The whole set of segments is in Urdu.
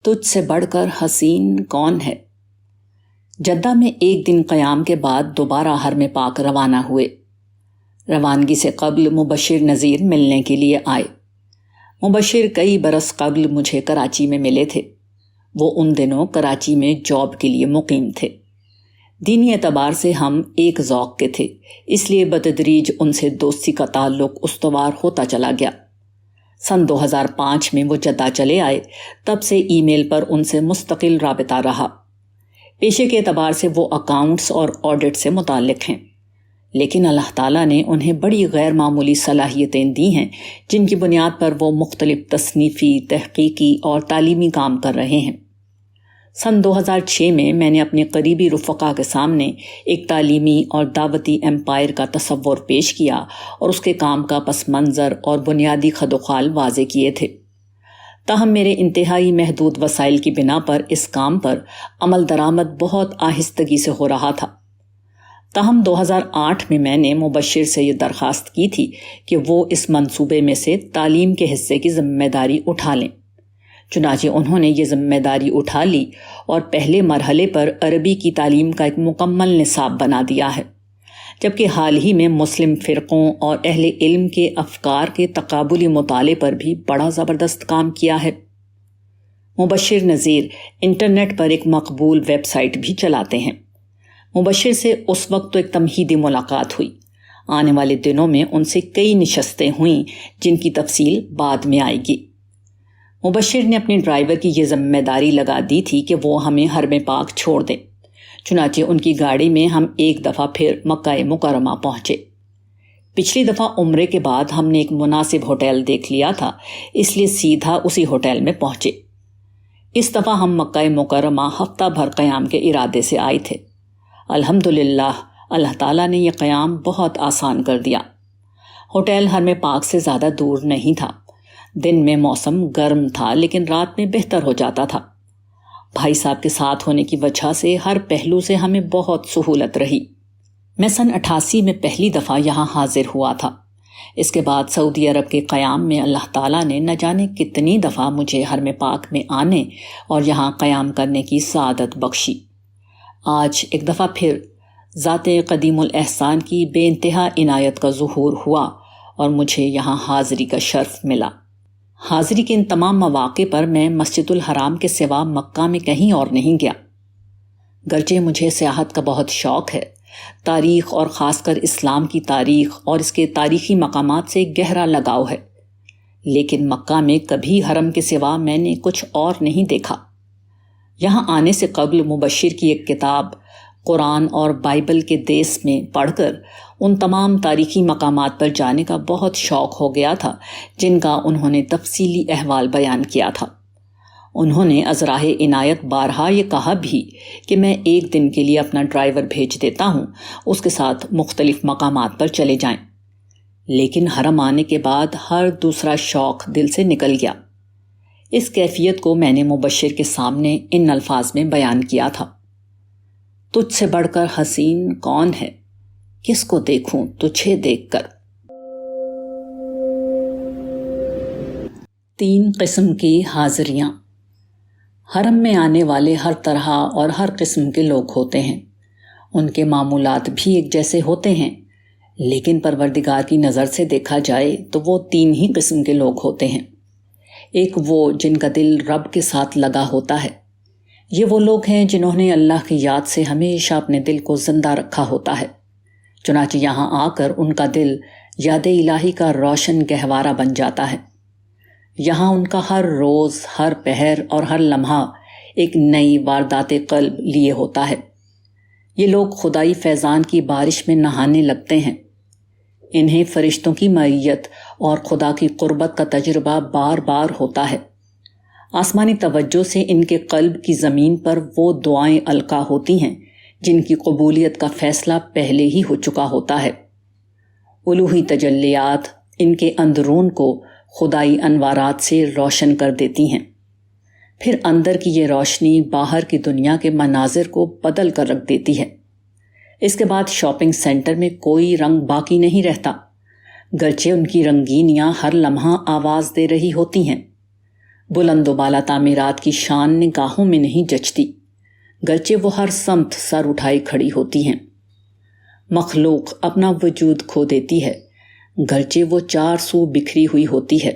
تجھ سے بڑھ کر حسین کون ہے۔ جدہ میں ایک دن قیام کے بعد دوبارہ حرم پاک روانہ ہوئے۔ روانگی سے قبل مبشر نذیر ملنے کے لیے آئے۔ مبشر کئی برس قبل مجھے کراچی میں ملے تھے۔ وہ ان دنوں کراچی میں جاب کے لیے مقیم تھے۔ دینی اعتبار سے ہم ایک ذوق کے تھے، اس لیے بتدریج ان سے دوستی کا تعلق استوار ہوتا چلا گیا۔ سن 2005 میں وہ جدہ چلے آئے، تب سے ای میل پر ان سے مستقل رابطہ رہا۔ پیشے کے اعتبار سے وہ اکاؤنٹس اور آڈٹ سے متعلق ہیں، لیکن اللہ تعالیٰ نے انہیں بڑی غیر معمولی صلاحیتیں دی ہیں جن کی بنیاد پر وہ مختلف تصنیفی، تحقیقی اور تعلیمی کام کر رہے ہیں۔ سن 2006 میں میں نے اپنے قریبی رفقا کے سامنے ایک تعلیمی اور دعوتی ایمپائر کا تصور پیش کیا اور اس کے کام کا پس منظر اور بنیادی خدوخال واضح کیے تھے۔ تاہم میرے انتہائی محدود وسائل کی بنا پر اس کام پر عمل درآمد بہت آہستگی سے ہو رہا تھا۔ تاہم 2008 میں نے مبشر سے یہ درخواست کی تھی کہ وہ اس منصوبے میں سے تعلیم کے حصے کی ذمہ داری اٹھا لیں۔ چنانچہ انہوں نے یہ ذمہ داری اٹھا لی اور پہلے مرحلے پر عربی کی تعلیم کا ایک مکمل نصاب بنا دیا ہے، جبکہ حال ہی میں مسلم فرقوں اور اہل علم کے افکار کے تقابلی مطالعے پر بھی بڑا زبردست کام کیا ہے۔ مبشر نذیر انٹرنیٹ پر ایک مقبول ویب سائٹ بھی چلاتے ہیں۔ مبشر سے اس وقت تو ایک تمہیدی ملاقات ہوئی۔ آنے والے دنوں میں ان سے کئی نشستیں ہوئیں جن کی تفصیل بعد میں آئے گی۔ مبشر نے اپنے ڈرائیور کی یہ ذمہ داری لگا دی تھی کہ وہ ہمیں حرم پاک چھوڑ دیں۔ چنانچہ ان کی گاڑی میں ہم ایک دفعہ پھر مکہ مکرمہ پہنچے۔ پچھلی دفعہ عمرے کے بعد ہم نے ایک مناسب ہوٹل دیکھ لیا تھا، اس لیے سیدھا اسی ہوٹل میں پہنچے۔ اس دفعہ ہم مکہ مکرمہ ہفتہ بھر قیام کے ارادے سے آئے تھے۔ الحمدللہ اللہ تعالیٰ نے یہ قیام بہت آسان کر دیا۔ ہوٹل حرم پاک سے زیادہ دور نہیں تھا۔ دن میں موسم گرم تھا لیکن رات میں بہتر ہو جاتا تھا۔ بھائی صاحب کے ساتھ ہونے کی وجہ سے ہر پہلو سے ہمیں بہت سہولت رہی۔ میں سن 88 میں پہلی دفعہ یہاں حاضر ہوا تھا۔ اس کے بعد سعودی عرب کے قیام میں اللہ تعالیٰ نے نہ جانے کتنی دفعہ مجھے حرم پاک میں آنے اور یہاں قیام کرنے کی سعادت بخشی۔ آج ایک دفعہ پھر ذات قدیم الاحسان کی بے انتہا عنایت کا ظہور ہوا اور مجھے یہاں حاضری کا شرف ملا۔ حاضری کے ان تمام مواقع پر میں مسجد الحرام کے سوا مکہ میں کہیں اور نہیں گیا۔ گرچہ مجھے سیاحت کا بہت شوق ہے، تاریخ اور خاص کر اسلام کی تاریخ اور اس کے تاریخی مقامات سے گہرا لگاؤ ہے، لیکن مکہ میں کبھی حرم کے سوا میں نے کچھ اور نہیں دیکھا۔ یہاں آنے سے قبل مبشر کی ایک کتاب قرآن اور بائبل کے دیس میں پڑھ کر ان تمام تاریخی مقامات پر جانے کا بہت شوق ہو گیا تھا جن کا انہوں نے تفصیلی احوال بیان کیا تھا۔ انہوں نے از راہ عنایت بارہا یہ کہا بھی کہ میں ایک دن کے لیے اپنا ڈرائیور بھیج دیتا ہوں، اس کے ساتھ مختلف مقامات پر چلے جائیں۔ لیکن حرم آنے کے بعد ہر دوسرا شوق دل سے نکل گیا۔ اس کیفیت کو میں نے مبشر کے سامنے ان الفاظ میں بیان کیا تھا: تجھ سے بڑھ کر حسین کون ہے، کس کو دیکھوں تجھے دیکھ کر۔ 3 قسم کی حاضریاں۔ حرم میں آنے والے ہر طرح اور ہر قسم کے لوگ ہوتے ہیں، ان کے معمولات بھی ایک جیسے ہوتے ہیں، لیکن پروردگار کی نظر سے دیکھا جائے تو وہ 3 ہی قسم کے لوگ ہوتے ہیں۔ ایک وہ جن کا دل رب کے ساتھ لگا ہوتا ہے۔ یہ وہ لوگ ہیں جنہوں نے اللہ کی یاد سے ہمیشہ اپنے دل کو زندہ رکھا ہوتا ہے، چنانچہ یہاں آ کر ان کا دل یاد الہی کا روشن گہوارہ بن جاتا ہے۔ یہاں ان کا ہر روز، ہر پہر اور ہر لمحہ ایک نئی واردات قلب لیے ہوتا ہے۔ یہ لوگ خدائی فیضان کی بارش میں نہانے لگتے ہیں۔ انہیں فرشتوں کی معیت اور خدا کی قربت کا تجربہ بار بار ہوتا ہے۔ آسمانی توجہ سے ان کے قلب کی زمین پر وہ دعائیں القا ہوتی ہیں جن کی قبولیت کا فیصلہ پہلے ہی ہو چکا ہوتا ہے۔ الوہی تجلیات ان کے اندرون کو خدائی انوارات سے روشن کر دیتی ہیں۔ پھر اندر کی یہ روشنی باہر کی دنیا کے مناظر کو بدل کر رکھ دیتی ہے۔ اس کے بعد شاپنگ سینٹر میں کوئی رنگ باقی نہیں رہتا، گرچہ ان کی رنگینیاں ہر لمحہ آواز دے رہی ہوتی ہیں۔ بلند و بالا تعمیرات کی شان نگاہوں میں نہیں جچتی، گرچہ وہ ہر سمت سر اٹھائی کھڑی ہوتی ہیں۔ مخلوق اپنا وجود کھو دیتی ہے، گرچہ وہ چار سو بکھری ہوئی ہوتی ہے۔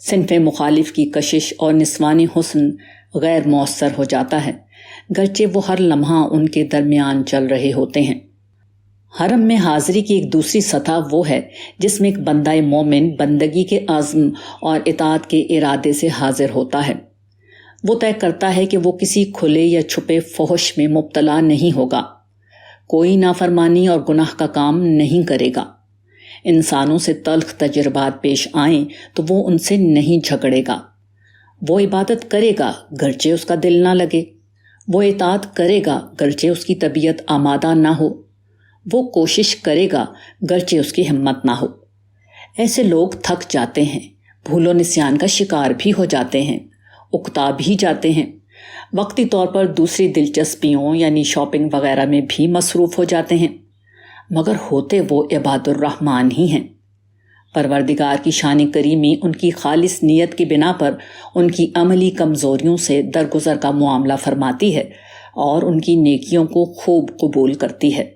صنف مخالف کی کشش اور نسوانی حسن غیر مؤثر ہو جاتا ہے، گرچہ وہ ہر لمحہ ان کے درمیان چل رہے ہوتے ہیں۔ حرم میں حاضری کی ایک دوسری سطح وہ ہے جس میں ایک بندہ مومن بندگی کے عزم اور اطاعت کے ارادے سے حاضر ہوتا ہے۔ وہ طے کرتا ہے کہ وہ کسی کھلے یا چھپے فحش میں مبتلا نہیں ہوگا، کوئی نافرمانی اور گناہ کا کام نہیں کرے گا۔ انسانوں سے تلخ تجربات پیش آئیں تو وہ ان سے نہیں جھگڑے گا۔ وہ عبادت کرے گا گرچہ اس کا دل نہ لگے، وہ اطاعت کرے گا گرچہ اس کی طبیعت آمادہ نہ ہو، وہ کوشش کرے گا گرچہ اس کی ہمت نہ ہو۔ ایسے لوگ تھک جاتے ہیں، بھول و نسیان کا شکار بھی ہو جاتے ہیں، اکتا بھی جاتے ہیں، وقتی طور پر دوسری دلچسپیوں یعنی شاپنگ وغیرہ میں بھی مصروف ہو جاتے ہیں، مگر ہوتے وہ عباد الرحمن ہی ہیں۔ پروردگار کی شان کریمی ان کی خالص نیت کی بنا پر ان کی عملی کمزوریوں سے درگزر کا معاملہ فرماتی ہے اور ان کی نیکیوں کو خوب قبول کرتی ہے۔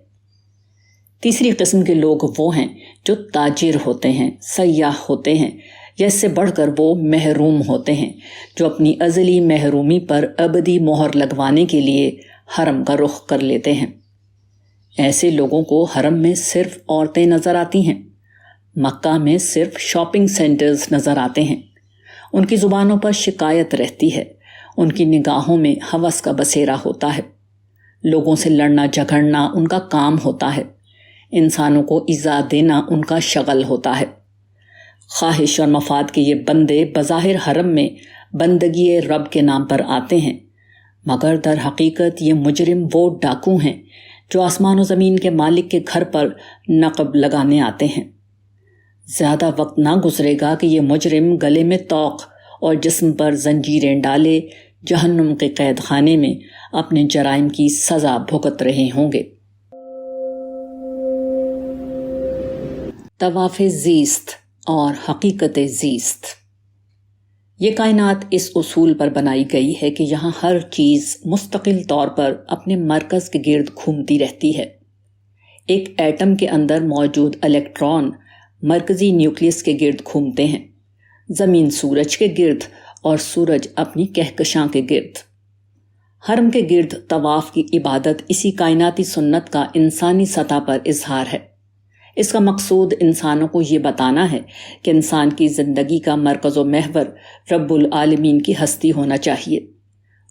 تیسری قسم کے لوگ وہ ہیں جو تاجر ہوتے ہیں، سیاح ہوتے ہیں، یا اس سے بڑھ کر وہ محروم ہوتے ہیں جو اپنی ازلی محرومی پر ابدی مہر لگوانے کے لیے حرم کا رخ کر لیتے ہیں۔ ایسے لوگوں کو حرم میں صرف عورتیں نظر آتی ہیں، مکہ میں صرف شاپنگ سینٹرز نظر آتے ہیں، ان کی زبانوں پر شکایت رہتی ہے، ان کی نگاہوں میں ہوس کا بسیرا ہوتا ہے، لوگوں سے لڑنا جھگڑنا ان کا کام ہوتا ہے، انسانوں کو ایذا دینا ان کا شغل ہوتا ہے۔ خواہش اور مفاد کے یہ بندے بظاہر حرم میں بندگی رب کے نام پر آتے ہیں، مگر در حقیقت یہ مجرم وہ ڈاکو ہیں جو آسمان و زمین کے مالک کے گھر پر نقب لگانے آتے ہیں۔ زیادہ وقت نہ گزرے گا کہ یہ مجرم گلے میں طوق اور جسم پر زنجیریں ڈالے جہنم کے قید خانے میں اپنے جرائم کی سزا بھگت رہے ہوں گے۔ طواف زیست اور حقیقت زیست۔ یہ کائنات اس اصول پر بنائی گئی ہے کہ یہاں ہر چیز مستقل طور پر اپنے مرکز کے گرد گھومتی رہتی ہے۔ ایک ایٹم کے اندر موجود الیکٹران مرکزی نیوکلیس کے گرد گھومتے ہیں، زمین سورج کے گرد اور سورج اپنی کہکشاں کے گرد۔ حرم کے گرد طواف کی عبادت اسی کائناتی سنت کا انسانی سطح پر اظہار ہے۔ اس کا مقصود انسانوں کو یہ بتانا ہے کہ انسان کی زندگی کا مرکز و محور رب العالمین کی ہستی ہونا چاہیے،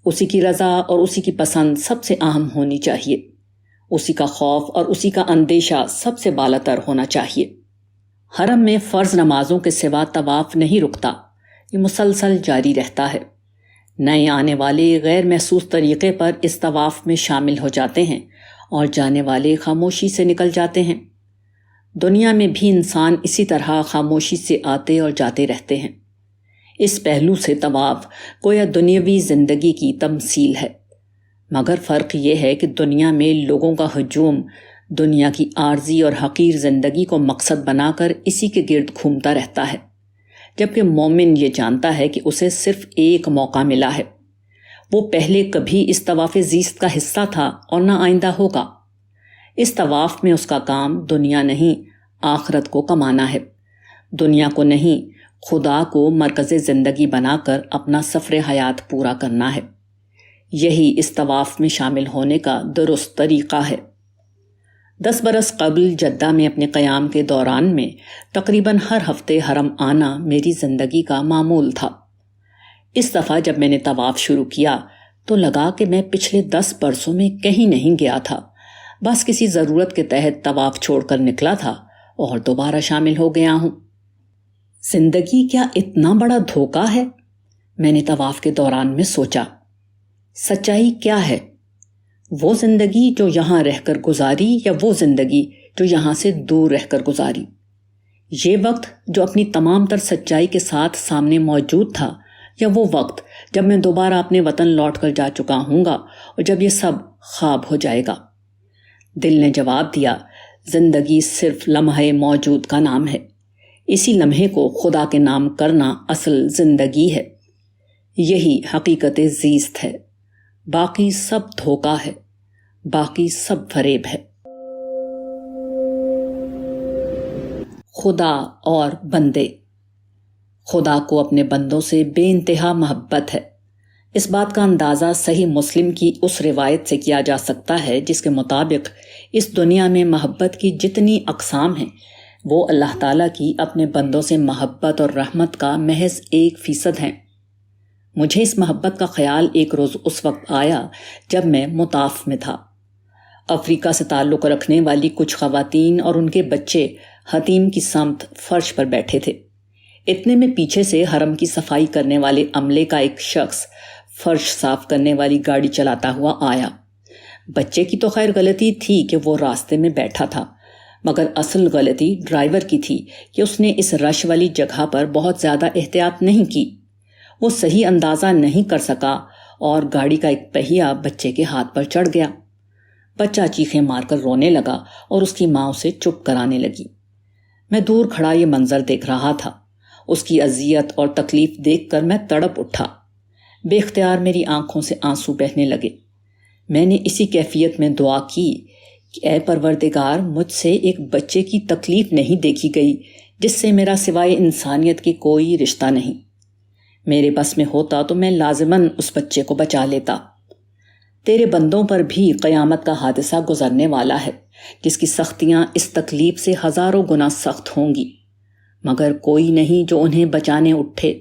اسی کی رضا اور اسی کی پسند سب سے اہم ہونی چاہیے، اسی کا خوف اور اسی کا اندیشہ سب سے بالاتر ہونا چاہیے۔ حرم میں فرض نمازوں کے سوا طواف نہیں رکتا، یہ مسلسل جاری رہتا ہے۔ نئے آنے والے غیر محسوس طریقے پر اس طواف میں شامل ہو جاتے ہیں اور جانے والے خاموشی سے نکل جاتے ہیں۔ دنیا میں بھی انسان اسی طرح خاموشی سے آتے اور جاتے رہتے ہیں۔ اس پہلو سے طواف گویا دنیاوی زندگی کی تمثیل ہے، مگر فرق یہ ہے کہ دنیا میں لوگوں کا ہجوم دنیا کی عارضی اور حقیر زندگی کو مقصد بنا کر اسی کے گرد گھومتا رہتا ہے، جبکہ مومن یہ جانتا ہے کہ اسے صرف ایک موقع ملا ہے، وہ پہلے کبھی اس طواف زیست کا حصہ تھا اور نہ آئندہ ہوگا۔ اس طواف میں اس کا کام دنیا نہیں آخرت کو کمانا ہے، دنیا کو نہیں خدا کو مرکز زندگی بنا کر اپنا سفر حیات پورا کرنا ہے۔ یہی اس طواف میں شامل ہونے کا درست طریقہ ہے۔ 10 برس قبل جدہ میں اپنے قیام کے دوران میں تقریباً ہر ہفتے حرم آنا میری زندگی کا معمول تھا۔ اس دفعہ جب میں نے طواف شروع کیا تو لگا کہ میں پچھلے 10 برسوں میں کہیں نہیں گیا تھا، بس کسی ضرورت کے تحت طواف چھوڑ کر نکلا تھا اور دوبارہ شامل ہو گیا ہوں۔ زندگی کیا اتنا بڑا دھوکہ ہے؟ میں نے طواف کے دوران میں سوچا۔ سچائی کیا ہے؟ وہ زندگی جو یہاں رہ کر گزاری یا وہ زندگی جو یہاں سے دور رہ کر گزاری؟ یہ وقت جو اپنی تمام تر سچائی کے ساتھ سامنے موجود تھا یا وہ وقت جب میں دوبارہ اپنے وطن لوٹ کر جا چکا ہوں گا اور جب یہ سب خواب ہو جائے گا؟ دل نے جواب دیا، زندگی صرف لمحے موجود کا نام ہے، اسی لمحے کو خدا کے نام کرنا اصل زندگی ہے۔ یہی حقیقت زیست ہے، باقی سب دھوکہ ہے، باقی سب فریب ہے۔ خدا اور بندے۔ خدا کو اپنے بندوں سے بے انتہا محبت ہے۔ اس بات کا اندازہ صحیح مسلم کی اس روایت سے کیا جا سکتا ہے جس کے مطابق اس دنیا میں محبت کی جتنی اقسام ہیں وہ اللہ تعالیٰ کی اپنے بندوں سے محبت اور رحمت کا محض 1% ہیں۔ مجھے اس محبت کا خیال ایک روز اس وقت آیا جب میں مطاف میں تھا۔ افریقہ سے تعلق رکھنے والی کچھ خواتین اور ان کے بچے حتیم کی سمت فرش پر بیٹھے تھے۔ اتنے میں پیچھے سے حرم کی صفائی کرنے والے عملے کا ایک شخص فرش صاف کرنے والی گاڑی چلاتا ہوا آیا۔ بچے کی تو خیر غلطی تھی کہ وہ راستے میں بیٹھا تھا، مگر اصل غلطی ڈرائیور کی تھی کہ اس نے اس رش والی جگہ پر بہت زیادہ احتیاط نہیں کی۔ وہ صحیح اندازہ نہیں کر سکا اور گاڑی کا ایک پہیہ بچے کے ہاتھ پر چڑھ گیا۔ بچہ چیخیں مار کر رونے لگا اور اس کی ماں اسے چپ کرانے لگی۔ میں دور کھڑا یہ منظر دیکھ رہا تھا۔ اس کی اذیت اور تکلیف دیکھ کر میں تڑپ اٹھا۔ بے اختیار میری آنکھوں سے آنسو بہنے لگے۔ میں نے اسی کیفیت میں دعا کی کہ اے پروردگار، مجھ سے ایک بچے کی تکلیف نہیں دیکھی گئی جس سے میرا سوائے انسانیت کے کوئی رشتہ نہیں۔ میرے بس میں ہوتا تو میں لازماً اس بچے کو بچا لیتا۔ تیرے بندوں پر بھی قیامت کا حادثہ گزرنے والا ہے جس کی سختیاں اس تکلیف سے ہزاروں گنا سخت ہوں گی، مگر کوئی نہیں جو انہیں بچانے اٹھے۔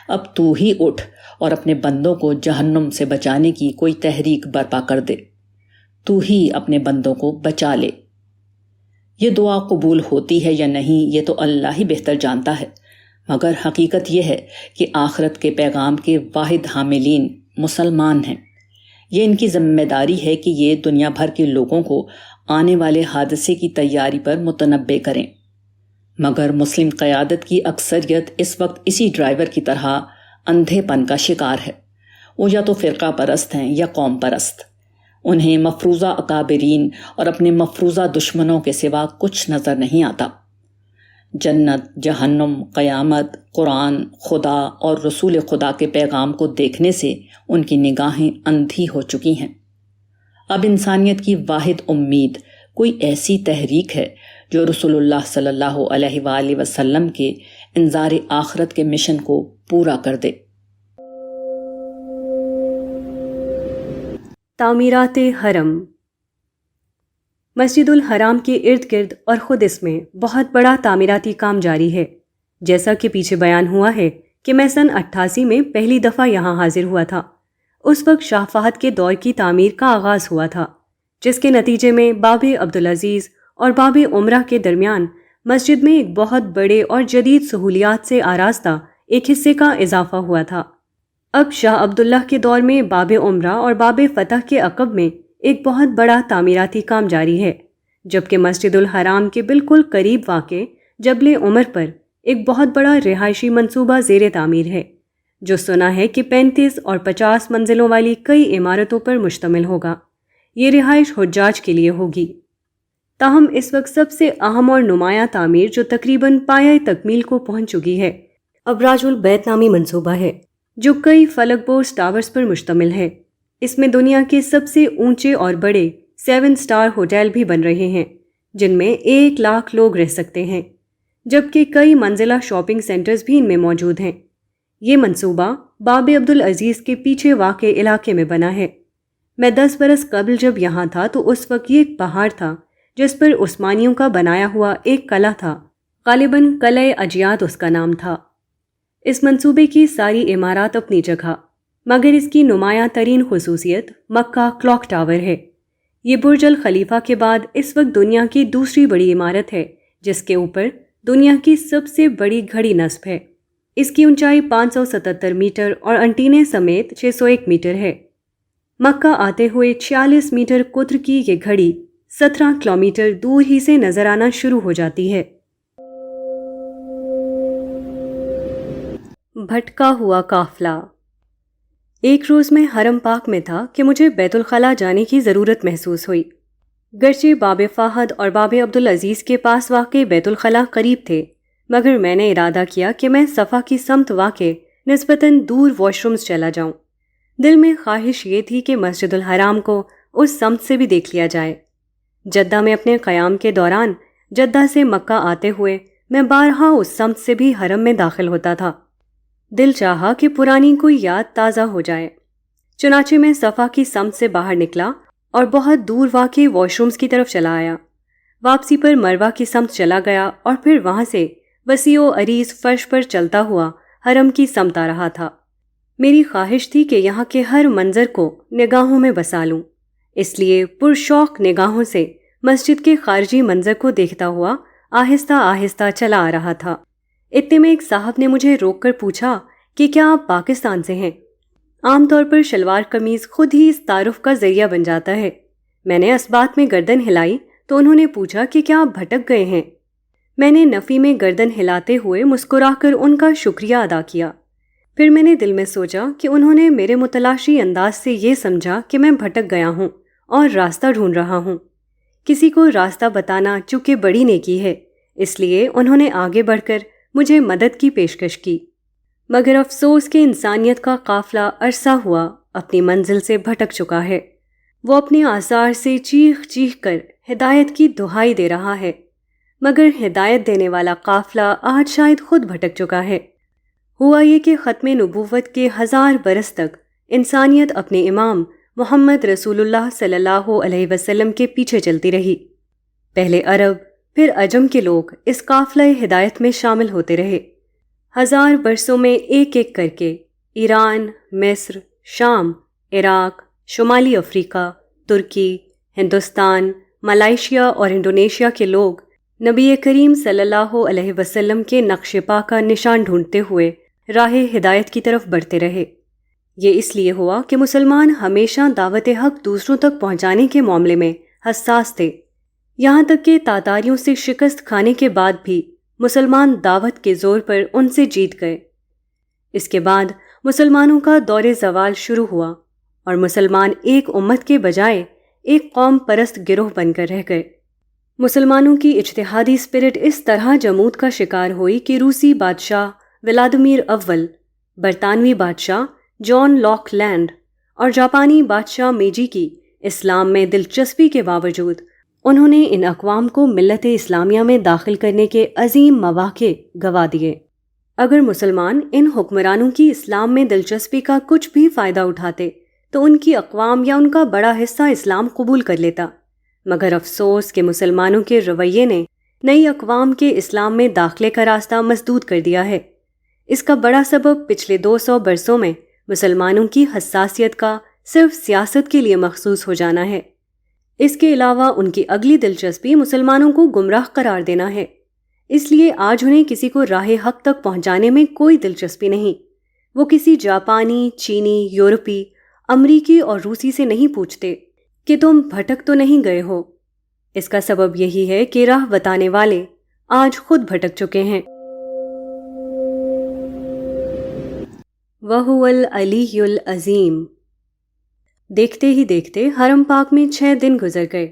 اب تو ہی اٹھ اور اپنے بندوں کو جہنم سے بچانے کی کوئی تحریک برپا کر دے۔ تو ہی اپنے بندوں کو بچا لے۔ یہ دعا قبول ہوتی ہے یا نہیں یہ تو اللہ ہی بہتر جانتا ہے، مگر حقیقت یہ ہے کہ آخرت کے پیغام کے واحد حاملین مسلمان ہیں۔ یہ ان کی ذمہ داری ہے کہ یہ دنیا بھر کے لوگوں کو آنے والے حادثے کی تیاری پر متنبع کریں، مگر مسلم قیادت کی اکثریت اس وقت اسی ڈرائیور کی طرح اندھے پن کا شکار ہے۔ وہ یا تو فرقہ پرست ہیں یا قوم پرست۔ انہیں مفروضہ اکابرین اور اپنے مفروضہ دشمنوں کے سوا کچھ نظر نہیں آتا۔ جنت، جہنم، قیامت، قرآن، خدا اور رسول خدا کے پیغام کو دیکھنے سے ان کی نگاہیں اندھی ہو چکی ہیں۔ اب انسانیت کی واحد امید کوئی ایسی تحریک ہے جو رسول اللہ صلی اللہ علیہ وآلہ وسلم کے انذار آخرت کے مشن کو پورا کر دے۔ تعمیرات حرم۔ مسجد الحرام کے ارد گرد اور خود اس میں بہت بڑا تعمیراتی کام جاری ہے۔ جیسا کہ پیچھے بیان ہوا ہے کہ میں سن 88 میں پہلی دفعہ یہاں حاضر ہوا تھا۔ اس وقت شاہ فہد کے دور کی تعمیر کا آغاز ہوا تھا، جس کے نتیجے میں باب عبدالعزیز اور باب عمرہ کے درمیان مسجد میں ایک بہت بڑے اور جدید سہولیات سے آراستہ ایک حصے کا اضافہ ہوا تھا۔ اب شاہ عبداللہ کے دور میں باب عمرہ اور باب فتح کے عقب میں ایک بہت بڑا تعمیراتی کام جاری ہے، جبکہ مسجد الحرام کے بالکل قریب واقع جبل عمر پر ایک بہت بڑا رہائشی منصوبہ زیر تعمیر ہے، جو سنا ہے کہ 35 اور 50 منزلوں والی کئی عمارتوں پر مشتمل ہوگا۔ یہ رہائش حجاج کے لیے ہوگی۔ تاہم اس وقت سب سے اہم اور نمایاں تعمیر جو تقریباً پایۂ تکمیل کو پہنچ چکی ہے، ابراج البیت نامی منصوبہ ہے، جو کئی فلک بورس ٹاورز پر مشتمل ہے۔ اس میں دنیا کے سب سے اونچے اور بڑے 7 سٹار ہوٹل بھی بن رہے ہیں، جن میں 1 لاکھ لوگ رہ سکتے ہیں، جبکہ کئی منزلہ شاپنگ سینٹرز بھی ان میں موجود ہیں۔ یہ منصوبہ باب عبدالعزیز کے پیچھے واقع علاقے میں بنا ہے۔ میں 10 برس قبل جب یہاں تھا تو اس وقت یہ ایک پہاڑ تھا جس پر عثمانیوں کا بنایا ہوا ایک قلعہ تھا، غالباً قلعہ اجیاد اس کا نام تھا۔ اس منصوبے کی ساری عمارات اپنی جگہ، مگر اس کی نمایاں ترین خصوصیت مکہ کلاک ٹاور ہے۔ یہ برج الخلیفہ کے بعد اس وقت دنیا کی دوسری بڑی عمارت ہے، جس کے اوپر دنیا کی سب سے بڑی گھڑی نصب ہے۔ اس کی اونچائی 577 میٹر اور انٹینے سمیت 601 میٹر ہے۔ مکہ آتے ہوئے 46 میٹر قطر کی یہ گھڑی 17 کلومیٹر دور ہی سے نظر آنا شروع ہو جاتی ہے۔ بھٹکا ہوا قافلہ۔ ایک روز میں حرم پاک میں تھا کہ مجھے بیت الخلاء جانے کی ضرورت محسوس ہوئی۔ گرچہ باب فہد اور باب عبدالعزیز کے پاس واقع بیت الخلاء قریب تھے، مگر میں نے ارادہ کیا کہ میں صفا کی سمت واقع نسبتاً دور واش رومز چلا جاؤں۔ دل میں خواہش یہ تھی کہ مسجد الحرام کو اس سمت سے بھی دیکھ لیا جائے۔ جدہ میں اپنے قیام کے دوران جدہ سے مکہ آتے ہوئے میں بارہا اس سمت سے بھی حرم میں داخل ہوتا تھا۔ دل چاہا کہ پرانی کوئی یاد تازہ ہو جائے، چنانچہ میں صفا کی سمت سے باہر نکلا اور بہت دور واقع واش رومز کی طرف چلا آیا۔ واپسی پر مروہ کی سمت چلا گیا اور پھر وہاں سے وسیع و عریض فرش پر چلتا ہوا حرم کی سمت آ رہا تھا۔ میری خواہش تھی کہ یہاں کے ہر منظر کو نگاہوں میں بسا لوں، اس لیے پرشوق نگاہوں سے مسجد کے خارجی منظر کو دیکھتا ہوا آہستہ آہستہ چلا آ رہا تھا۔ اتنے میں ایک صاحب نے مجھے روک کر پوچھا کہ کیا آپ پاکستان سے ہیں؟ عام طور پر شلوار قمیض خود ہی اس تعارف کا ذریعہ بن جاتا ہے۔ میں نے اس بات میں گردن ہلائی تو انہوں نے پوچھا کہ کیا آپ بھٹک گئے ہیں؟ میں نے نفی میں گردن ہلاتے ہوئے مسکرا کر ان کا شکریہ ادا کیا۔ پھر میں نے دل میں سوچا کہ انہوں نے میرے متلاشی انداز سے یہ سمجھا کہ میں بھٹک گیا ہوں اور راستہ ڈھونڈ رہا ہوں۔ کسی کو راستہ بتانا چونکہ بڑی نیکی ہے، اس لیے انہوں نے آگے بڑھ کر مجھے مدد کی پیشکش کی، مگر افسوس کہ انسانیت کا قافلہ عرصہ ہوا اپنی منزل سے بھٹک چکا ہے۔ وہ اپنے آثار سے چیخ چیخ کر ہدایت کی دہائی دے رہا ہے، مگر ہدایت دینے والا قافلہ آج شاید خود بھٹک چکا ہے۔ ہوا یہ کہ ختم نبوت کے 1000 برس تک انسانیت اپنے امام محمد رسول اللہ صلی اللہ علیہ وسلم کے پیچھے چلتی رہی۔ پہلے عرب پھر عجم کے لوگ اس قافلہ ہدایت میں شامل ہوتے رہے۔ 1000 برسوں میں ایک ایک کر کے ایران، مصر، شام، عراق، شمالی افریقہ، ترکی، ہندوستان، ملائیشیا اور انڈونیشیا کے لوگ نبی کریم صلی اللہ علیہ وسلم کے نقش پا کا نشان ڈھونڈتے ہوئے راہ ہدایت کی طرف بڑھتے رہے۔ یہ اس لیے ہوا کہ مسلمان ہمیشہ دعوت حق دوسروں تک پہنچانے کے معاملے میں حساس تھے، یہاں تک کہ تاتاریوں سے شکست کھانے کے بعد بھی مسلمان دعوت کے زور پر ان سے جیت گئے۔ اس کے بعد مسلمانوں کا دور زوال شروع ہوا اور مسلمان ایک امت کے بجائے ایک قوم پرست گروہ بن کر رہ گئے۔ مسلمانوں کی اجتہادی اسپرٹ اس طرح جمود کا شکار ہوئی کہ روسی بادشاہ ولادیمیر اول، برطانوی بادشاہ جان لاک لینڈ اور جاپانی بادشاہ میجی کی اسلام میں دلچسپی کے باوجود انہوں نے ان اقوام کو ملت اسلامیہ میں داخل کرنے کے عظیم مواقع گوا دیے۔ اگر مسلمان ان حکمرانوں کی اسلام میں دلچسپی کا کچھ بھی فائدہ اٹھاتے تو ان کی اقوام یا ان کا بڑا حصہ اسلام قبول کر لیتا، مگر افسوس کہ مسلمانوں کے رویے نے نئی اقوام کے اسلام میں داخلے کا راستہ مسدود کر دیا ہے۔ اس کا بڑا سبب پچھلے 200 برسوں میں مسلمانوں کی حساسیت کا صرف سیاست کے لیے مخصوص ہو جانا ہے۔ اس کے علاوہ ان کی اگلی دلچسپی مسلمانوں کو گمراہ قرار دینا ہے، اس لیے آج انہیں کسی کو راہ حق تک پہنچانے میں کوئی دلچسپی نہیں۔ وہ کسی جاپانی، چینی، یورپی، امریکی اور روسی سے نہیں پوچھتے کہ تم بھٹک تو نہیں گئے ہو۔ اس کا سبب یہی ہے کہ راہ بتانے والے آج خود بھٹک چکے ہیں۔ وَهُوَ الْعَلِيُّ الْعَظِيمُ۔ دیکھتے ہی دیکھتے حرم پاک میں 6 دن گزر گئے۔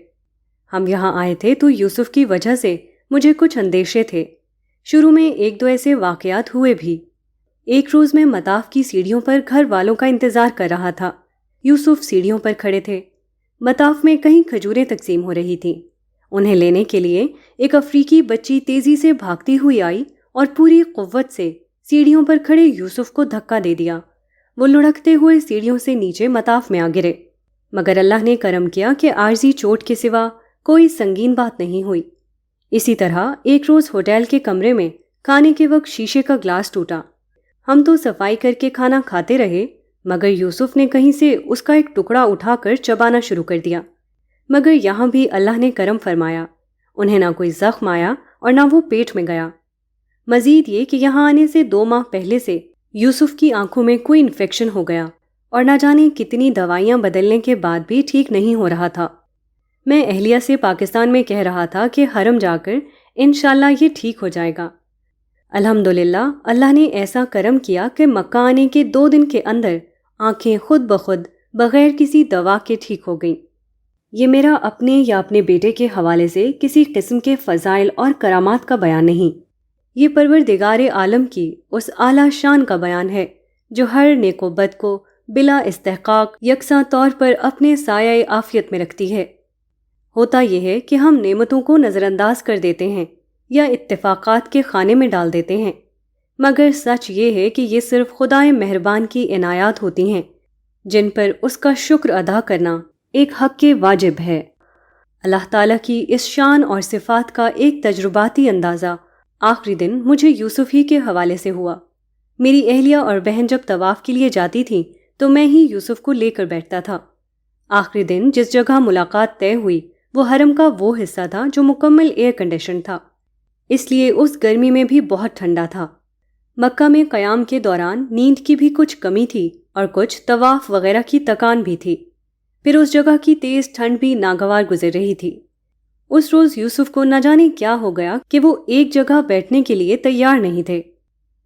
ہم یہاں آئے تھے تو یوسف کی وجہ سے مجھے کچھ اندیشے تھے۔ شروع میں 1-2 ایسے واقعات ہوئے بھی۔ ایک روز میں مطاف کی سیڑھیوں پر گھر والوں کا انتظار کر رہا تھا۔ یوسف سیڑھیوں پر کھڑے تھے۔ مطاف میں کہیں کھجوریں تقسیم ہو رہی تھیں۔ انہیں لینے کے لیے ایک افریقی بچی تیزی سے بھاگتی ہوئی آئی اور پوری قوت سے سیڑھیوں پر کھڑے یوسف کو دھکا دے دیا۔ وہ لڑکتے ہوئے سیڑھیوں سے نیچے مطاف میں آ گرے، مگر اللہ نے کرم کیا کہ عارضی چوٹ کے سوا کوئی سنگین بات نہیں ہوئی۔ اسی طرح ایک روز ہوٹل کے کمرے میں کھانے کے وقت شیشے کا گلاس ٹوٹا۔ ہم تو صفائی کر کے کھانا کھاتے رہے، مگر یوسف نے کہیں سے اس کا ایک ٹکڑا اٹھا کر چبانا شروع کر دیا۔ مگر یہاں بھی اللہ نے کرم فرمایا، انہیں نہ کوئی زخم آیا اور نہ وہ پیٹ میں گیا۔ مزید یہ کہ یہاں آنے سے 2 ماہ پہلے سے یوسف کی آنکھوں میں کوئی انفیکشن ہو گیا اور نہ جانے کتنی دوائیاں بدلنے کے بعد بھی ٹھیک نہیں ہو رہا تھا۔ میں اہلیہ سے پاکستان میں کہہ رہا تھا کہ حرم جا کر انشاءاللہ یہ ٹھیک ہو جائے گا۔ الحمدللہ اللہ نے ایسا کرم کیا کہ مکہ آنے کے 2 دن کے اندر آنکھیں خود بخود بغیر کسی دوا کے ٹھیک ہو گئیں۔ یہ میرا اپنے یا اپنے بیٹے کے حوالے سے کسی قسم کے فضائل اور کرامات کا بیان نہیں، یہ پروردگار عالم کی اس اعلیٰ شان کا بیان ہے جو ہر نیک و بد کو بلا استحقاق یکساں طور پر اپنے سایہ عافیت میں رکھتی ہے۔ ہوتا یہ ہے کہ ہم نعمتوں کو نظر انداز کر دیتے ہیں یا اتفاقات کے خانے میں ڈال دیتے ہیں، مگر سچ یہ ہے کہ یہ صرف خدائے مہربان کی عنایات ہوتی ہیں جن پر اس کا شکر ادا کرنا ایک حق واجب ہے۔ اللہ تعالیٰ کی اس شان اور صفات کا ایک تجرباتی اندازہ آخری دن مجھے یوسف ہی کے حوالے سے ہوا۔ میری اہلیہ اور بہن جب طواف کے لیے جاتی تھیں تو میں ہی یوسف کو لے کر بیٹھتا تھا۔ آخری دن جس جگہ ملاقات طے ہوئی وہ حرم کا وہ حصہ تھا جو مکمل ایئر کنڈیشن تھا، اس لیے اس گرمی میں بھی بہت ٹھنڈا تھا۔ مکہ میں قیام کے دوران نیند کی بھی کچھ کمی تھی اور کچھ طواف وغیرہ کی تکان بھی تھی، پھر اس جگہ کی تیز ٹھنڈ بھی ناگوار گزر رہی تھی۔ اس روز یوسف کو نہ جانے کیا ہو گیا کہ وہ ایک جگہ بیٹھنے کے لیے تیار نہیں تھے۔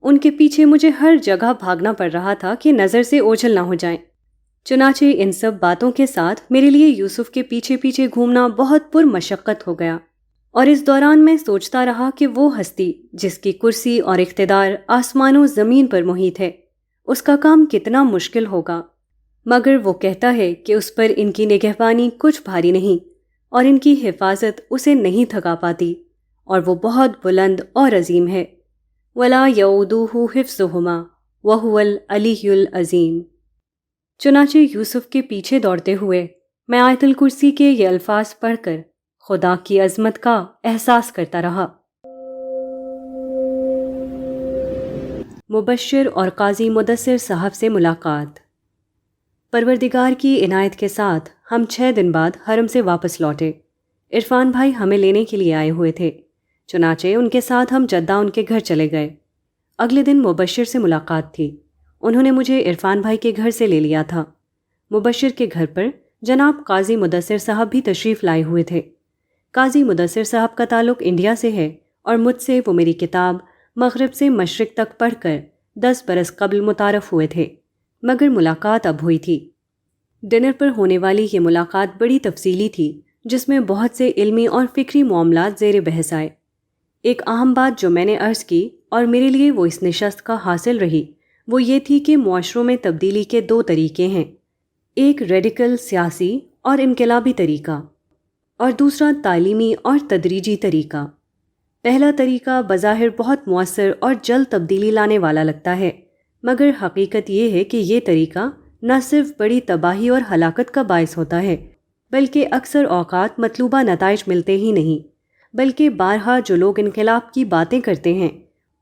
ان کے پیچھے مجھے ہر جگہ بھاگنا پڑ رہا تھا کہ نظر سے اوجھل نہ ہو جائیں۔ چنانچہ ان سب باتوں کے ساتھ میرے لیے یوسف کے پیچھے پیچھے گھومنا بہت پرمشقت ہو گیا، اور اس دوران میں سوچتا رہا کہ وہ ہستی جس کی کرسی اور اقتدار آسمان و زمین پر محیط ہے، اس کا کام کتنا مشکل ہوگا، مگر وہ کہتا ہے کہ اس پر ان کی نگہبانی کچھ بھاری نہیں اور ان کی حفاظت اسے نہیں تھکا پاتی، اور وہ بہت بلند اور عظیم ہے۔ وَلَا يَؤُودُهُ حِفْظُهُمَا وَهُوَ الْعَلِيُّ الْعَظِيمُ۔ چنانچہ یوسف کے پیچھے دوڑتے ہوئے میں آیت الکرسی کے یہ الفاظ پڑھ کر خدا کی عظمت کا احساس کرتا رہا۔ مبشر اور قاضی مدثر صاحب سے ملاقات۔ پروردگار کی عنایت کے ساتھ ہم 6 دن بعد حرم سے واپس لوٹے۔ عرفان بھائی ہمیں لینے کے لیے آئے ہوئے تھے، چنانچہ ان کے ساتھ ہم جدہ ان کے گھر چلے گئے۔ اگلے دن مبشر سے ملاقات تھی، انہوں نے مجھے عرفان بھائی کے گھر سے لے لیا تھا۔ مبشر کے گھر پر جناب قاضی مدثر صاحب بھی تشریف لائے ہوئے تھے۔ قاضی مدثر صاحب کا تعلق انڈیا سے ہے اور مجھ سے وہ میری کتاب مغرب سے مشرق تک پڑھ کر 10 برس قبل متعارف ہوئے تھے، مگر ملاقات اب ہوئی تھی۔ ڈنر پر ہونے والی یہ ملاقات بڑی تفصیلی تھی، جس میں بہت سے علمی اور فکری معاملات زیر بحث آئے۔ ایک اہم بات جو میں نے عرض کی اور میرے لیے وہ اس نشست کا حاصل رہی وہ یہ تھی کہ معاشروں میں تبدیلی کے 2 طریقے ہیں، ایک ریڈیکل سیاسی اور انقلابی طریقہ، اور دوسرا تعلیمی اور تدریجی طریقہ۔ پہلا طریقہ بظاہر بہت مؤثر اور جلد تبدیلی لانے والا لگتا ہے، مگر حقیقت یہ ہے کہ یہ طریقہ نہ صرف بڑی تباہی اور ہلاکت کا باعث ہوتا ہے، بلکہ اکثر اوقات مطلوبہ نتائج ملتے ہی نہیں، بلکہ بارہا جو لوگ انقلاب کی باتیں کرتے ہیں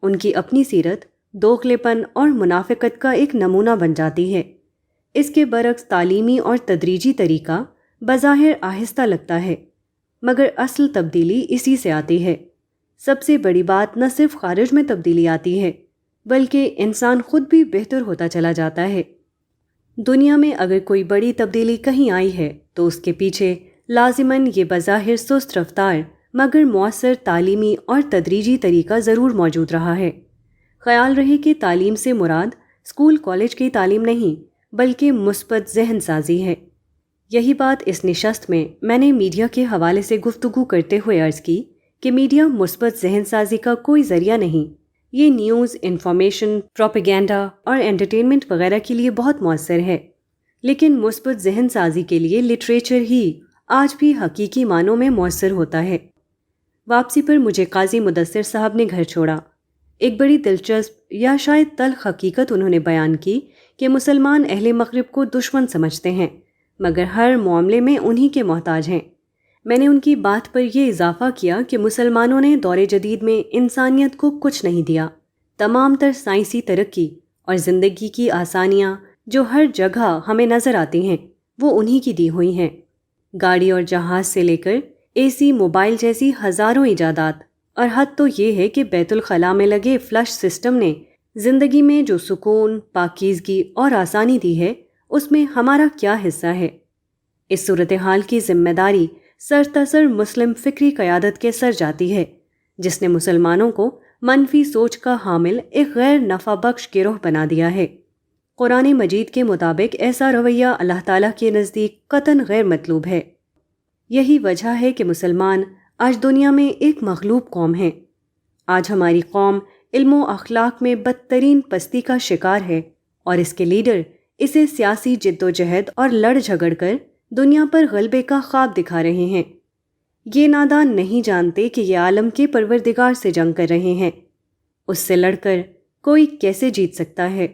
ان کی اپنی سیرت دوغلے پن اور منافقت کا ایک نمونہ بن جاتی ہے۔ اس کے برعکس تعلیمی اور تدریجی طریقہ بظاہر آہستہ لگتا ہے، مگر اصل تبدیلی اسی سے آتی ہے۔ سب سے بڑی بات نہ صرف خارج میں تبدیلی آتی ہے، بلکہ انسان خود بھی بہتر ہوتا چلا جاتا ہے۔ دنیا میں اگر کوئی بڑی تبدیلی کہیں آئی ہے تو اس کے پیچھے لازماً یہ بظاہر سست رفتار مگر مؤثر تعلیمی اور تدریجی طریقہ ضرور موجود رہا ہے۔ خیال رہے کہ تعلیم سے مراد اسکول کالج کی تعلیم نہیں، بلکہ مثبت ذہن سازی ہے۔ یہی بات اس نشست میں نے میڈیا کے حوالے سے گفتگو کرتے ہوئے عرض کی کہ میڈیا مثبت ذہن سازی کا کوئی ذریعہ نہیں، یہ نیوز، انفارمیشن، پروپیگینڈا اور انٹرٹینمنٹ وغیرہ کے لیے بہت مؤثر ہے، لیکن مثبت ذہن سازی کے لیے لٹریچر ہی آج بھی حقیقی معنوں میں مؤثر ہوتا ہے۔ واپسی پر مجھے قاضی مدثر صاحب نے گھر چھوڑا۔ ایک بڑی دلچسپ یا شاید تلخ حقیقت انہوں نے بیان کی کہ مسلمان اہل مغرب کو دشمن سمجھتے ہیں، مگر ہر معاملے میں انہی کے محتاج ہیں۔ میں نے ان کی بات پر یہ اضافہ کیا کہ مسلمانوں نے دور جدید میں انسانیت کو کچھ نہیں دیا، تمام تر سائنسی ترقی اور زندگی کی آسانیاں جو ہر جگہ ہمیں نظر آتی ہیں وہ انہی کی دی ہوئی ہیں۔ گاڑی اور جہاز سے لے کر اے سی، موبائل جیسی ہزاروں ایجادات، اور حد تو یہ ہے کہ بیت الخلاء میں لگے فلش سسٹم نے زندگی میں جو سکون، پاکیزگی اور آسانی دی ہے اس میں ہمارا کیا حصہ ہے؟ اس صورتحال کی ذمہ داری سرتاسر مسلم فکری قیادت کے سر جاتی ہے، جس نے مسلمانوں کو منفی سوچ کا حامل ایک غیر نفع بخش گروہ بنا دیا ہے۔ قرآن مجید کے مطابق ایسا رویہ اللہ تعالیٰ کے نزدیک قطعاً غیر مطلوب ہے۔ یہی وجہ ہے کہ مسلمان آج دنیا میں ایک مغلوب قوم ہیں۔ آج ہماری قوم علم و اخلاق میں بدترین پستی کا شکار ہے اور اس کے لیڈر اسے سیاسی جد و جہد اور لڑ جھگڑ کر دنیا پر غلبے کا خواب دکھا رہے ہیں۔ یہ نادان نہیں جانتے کہ یہ عالم کے پروردگار سے جنگ کر رہے ہیں، اس سے لڑ کر کوئی کیسے جیت سکتا ہے۔